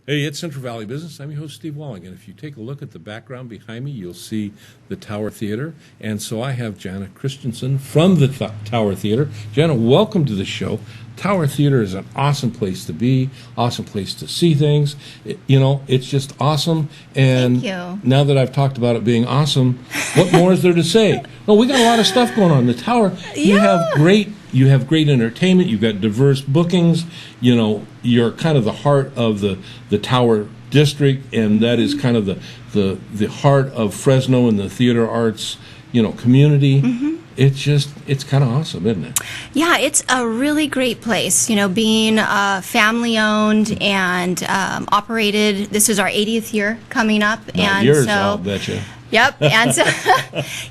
Hey, it's Central Valley Business. I'm your host, Steve Walling, and if you take a look at the background behind me, you'll see the Tower Theater. And so I have Janna Christensen from the Tower Theater. Janna, welcome to the show. Tower Theater is an awesome place to be, awesome place to see things. It's just awesome. And Thank you. Now that I've talked about it being awesome, what more is there to say? No, we got a lot of stuff going on. The Tower, you have great entertainment. You've got diverse bookings. You're kind of the heart of the Tower district, and that is kind of the heart of Fresno and the theater arts, community. Mm-hmm. It's kind of awesome, isn't it? Yeah, it's a really great place. being family owned and operated. This is our 80th year coming up, Not yours, I'll bet you. Yep, and so,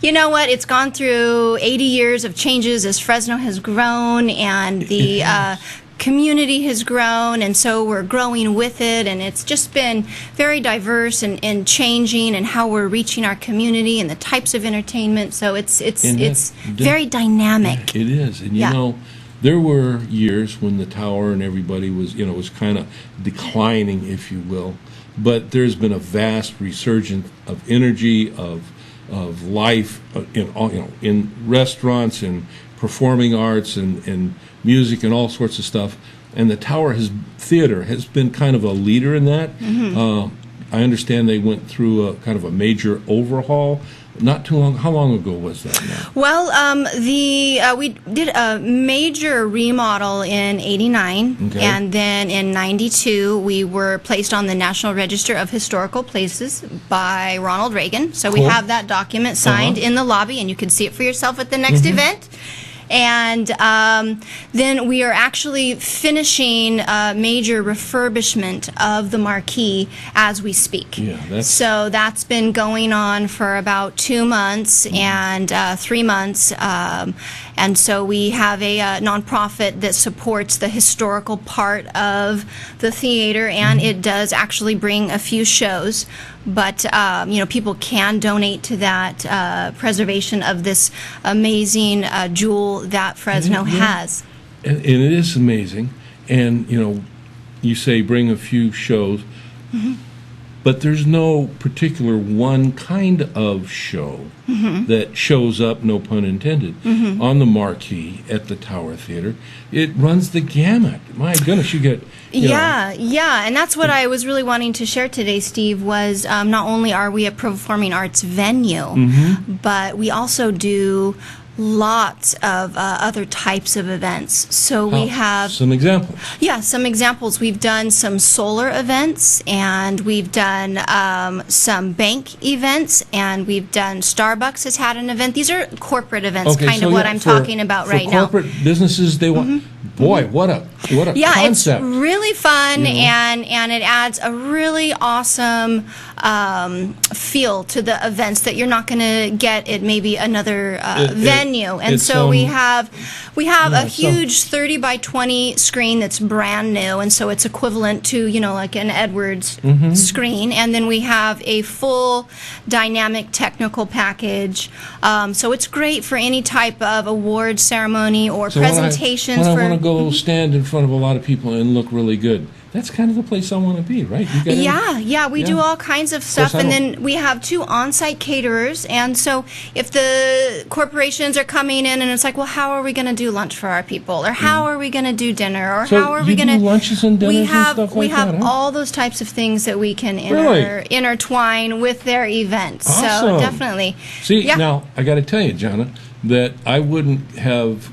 you know what? It's gone through 80 years of changes as Fresno has grown and the community has grown, and so we're growing with it, and it's just been very diverse and changing, and how we're reaching our community and the types of entertainment. So it's very dynamic. It is, and there were years when the Tower and everybody was kind of declining, if you will. But there's been a vast resurgence of energy, of life in restaurants and performing arts and music and all sorts of stuff. And the Tower Theater has been kind of a leader in that. Mm-hmm. I understand they went through a kind of a major overhaul. Not too long. How long ago was that now? Well, we did a major remodel in '89, okay. And then in '92 we were placed on the National Register of Historical Places by Ronald Reagan. So cool. We have that document signed in the lobby, and you can see it for yourself at the next event. And then we are actually finishing a major refurbishment of the marquee as we speak. Yeah, so that's been going on for about 2 months and 3 months. And so we have a nonprofit that supports the historical part of the theater, and it does actually bring a few shows. But, people can donate to that preservation of this amazing jewel that Fresno has. And it is amazing. And, you say bring a few shows, but there's no particular one kind of show that shows up, no pun intended, on the marquee at the Tower Theater. It runs the gamut. My goodness, you get... Yeah, and that's what I was really wanting to share today, Steve, was not only are we a performing arts venue, but we also do lots of other types of events. So we have... Some examples. Yeah, some examples. We've done some solar events, and we've done some bank events, and we've done... Starbucks has had an event. These are corporate events, what I'm talking about right now. For corporate businesses, they want... Boy, what a concept. It's really fun, and it adds a really awesome feel to the events that you're not going to get at maybe another venue. And so we have a huge 30 by 20 screen that's brand new, and so it's equivalent to like an Edwards screen. And then we have a full dynamic technical package. So it's great for any type of award ceremony or presentations. When I want to go stand in front of a lot of people and look really good, that's kind of the place I want to be, right? We do all kinds of stuff, and then we have 2 on-site caterers, and so if the corporations are coming in and it's like, well, how are we going to do lunch for our people, or how are we going to do dinner, or how are we going to do lunches and dinners and stuff like that? We have all those types of things that we can intertwine with their events. Awesome. So definitely. See, now I got to tell you, Janna, that I wouldn't have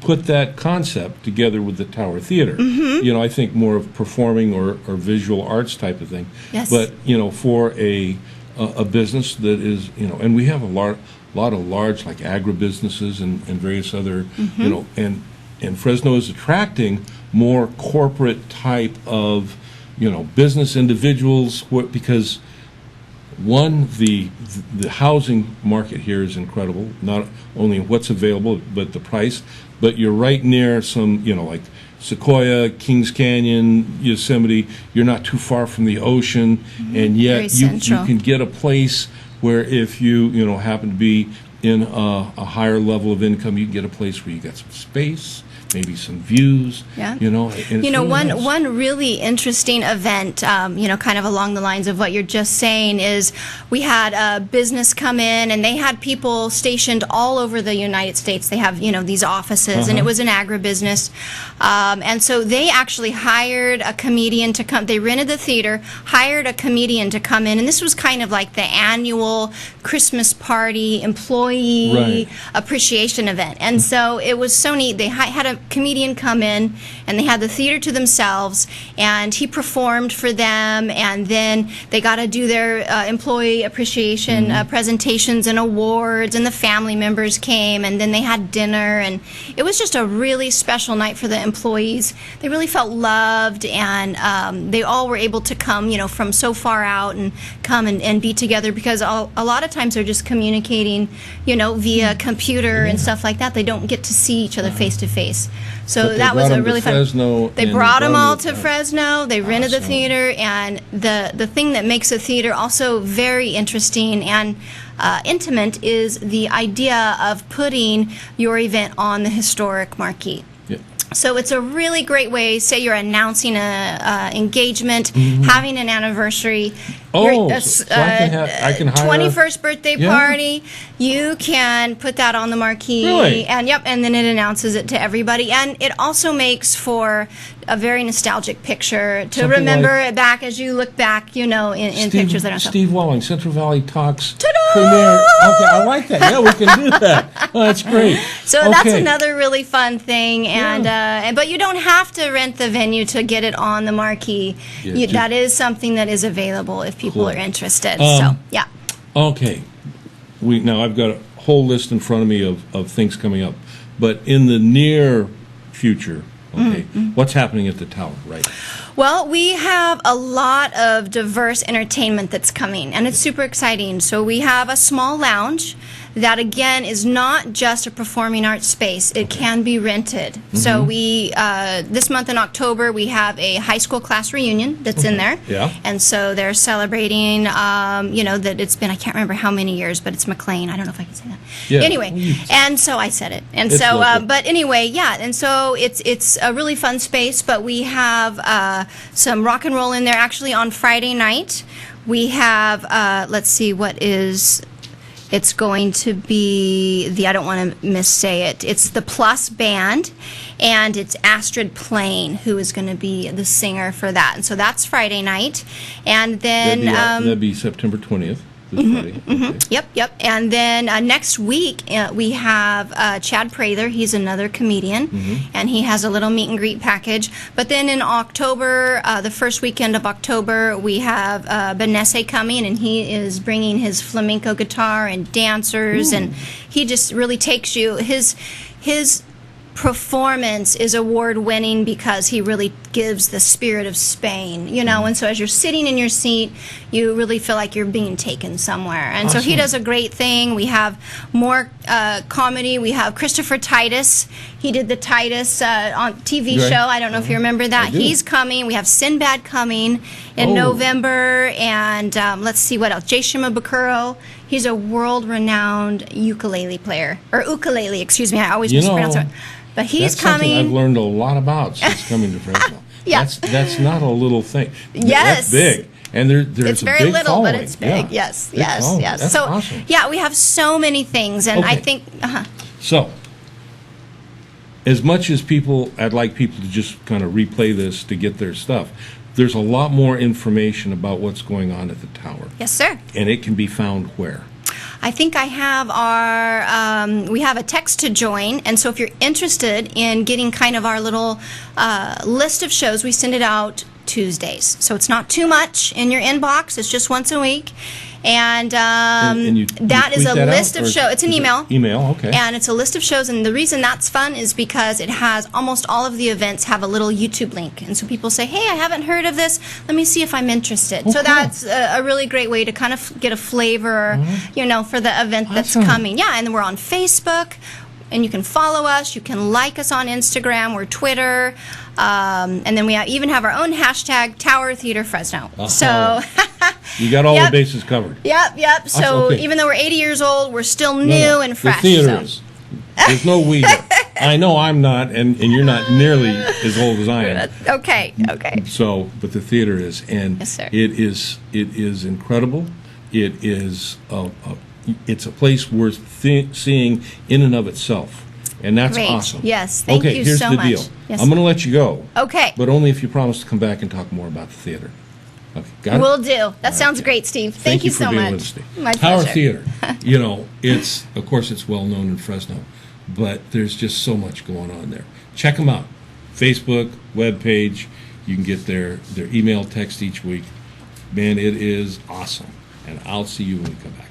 put that concept together with the Tower Theater. I think more of performing or visual arts type of thing. Yes. But for a business that is and we have a lot of large like agribusinesses and various other and Fresno is attracting more corporate type of business individuals because the housing market here is incredible, not only what's available but the price. But you're right near some, like Sequoia, Kings Canyon, Yosemite. You're not too far from the ocean, and yet you can get a place where if you happen to be in a higher level of income, you can get a place where you got some space, maybe some views. Yeah. And it's really nice. One really interesting event, kind of along the lines of what you're just saying, is we had a business come in, and they had people stationed all over the United States. They have, these offices, and it was an agribusiness. And so they actually hired a comedian to come. They rented the theater, hired a comedian to come in, and this was kind of like the annual Christmas party employee appreciation event. And so it was so neat. They had a comedian come in, and they had the theater to themselves, and he performed for them, and then they got to do their employee appreciation presentations and awards, and the family members came, and then they had dinner, and it was just a really special night for the employees. They really felt loved, and they all were able to come, from so far out and come and be together, because a lot of times they're just communicating, via computer and stuff like that. They don't get to see each other face to face. So that was a really fun. They brought them all to Fresno. They rented the theater, and the thing that makes a theater also very interesting and intimate is the idea of putting your event on the historic marquee. So it's a really great way. Say you're announcing a engagement, having an anniversary, so I can hire 21st birthday party. You can put that on the marquee, really? and then it announces it to everybody, and it also makes for a very nostalgic picture to Something remember like, back as you look back, in pictures that are Steve Walling, Central Valley Talks. Ta-da! Premiere. Okay, I like that. Yeah, we can do that. Oh, that's great. So that's another really fun thing, and but you don't have to rent the venue to get it on the marquee. That is something that is available if people are interested. Okay. Now I've got a whole list in front of me of things coming up, but in the near future, what's happening at the tower, right? Well, we have a lot of diverse entertainment that's coming, and it's super exciting. So we have a small lounge that, again, is not just a performing arts space. It can be rented. So we, this month in October, we have a high school class reunion that's in there. Yeah. And so they're celebrating, that it's been, I can't remember how many years, but it's McLean. I don't know if I can say that. Yeah. Anyway, and so I said it. And it's so, local. but anyway, and so it's a really fun space, but we have some rock and roll in there. Actually, on Friday night, we have, it's going to be I don't want to missay it. It's the Plus Band, and it's Astrid Plain who is going to be the singer for that. And so that's Friday night. And then that'd be September 20th. This Friday. Okay. Yep. And then next week we have Chad Prather. He's another comedian, and he has a little meet and greet package. But then in October, the first weekend of October, we have Benesse coming, and he is bringing his flamenco guitar and dancers, and he just really takes you. His performance is award-winning because he really gives the spirit of Spain, and so as you're sitting in your seat, you really feel like you're being taken somewhere. And so he does a great thing. We have more comedy. We have Christopher Titus. He did the Titus on TV show. I don't know if you remember that. He's coming. We have Sinbad coming in November, and let's see what else. Jay Shimabukuro. He's a world-renowned ukulele player, or ukulele, excuse me. I always mispronounce it. But he's coming. Something I've learned a lot about since coming to Fresno. That's not a little thing. Yes. That's big. And there's it's a very big little, following. but it's big. Yeah. Yes. That's so awesome. we have so many things, and I think. So, as much as I'd like people to just kind of replay this to get their stuff. There's a lot more information about what's going on at the tower. Yes, sir. And it can be found where? I think I have we have a text to join, and so if you're interested in getting kind of our little list of shows, we send it out Tuesdays. So it's not too much in your inbox. It's just once a week. And that is a list of shows. It's an email. Email, okay. And it's a list of shows. And the reason that's fun is because it has almost all of the events have a little YouTube link. And so people say, hey, I haven't heard of this. Let me see if I'm interested. So that's a really great way to kind of get a flavor, for the event that's coming. Yeah, and then we're on Facebook. And you can follow us. You can like us on Instagram or Twitter. And then we even have our own hashtag, Tower Theater Fresno. So you got all the bases covered. Yep. So even though we're 80 years old, we're still new and fresh. The theater is. There's no we here. I know I'm not, and you're not nearly as old as I am. Okay. So, but the theater is, and Yes, sir. it is incredible. It is it's a place worth seeing in and of itself, and that's Great. awesome. Yes, thank you here's so the much. deal. Yes. I'm going to let you go. Okay. But only if you promise to come back and talk more about the theater. Okay, got it? Will do. That sounds great, Steve. Thank you for so being much. with us, Steve. My Tower pleasure. Theater, it's of course it's well known in Fresno, but there's just so much going on there. Check them out. Facebook, webpage. You can get their email, text each week. Man, it is awesome. And I'll see you when we come back.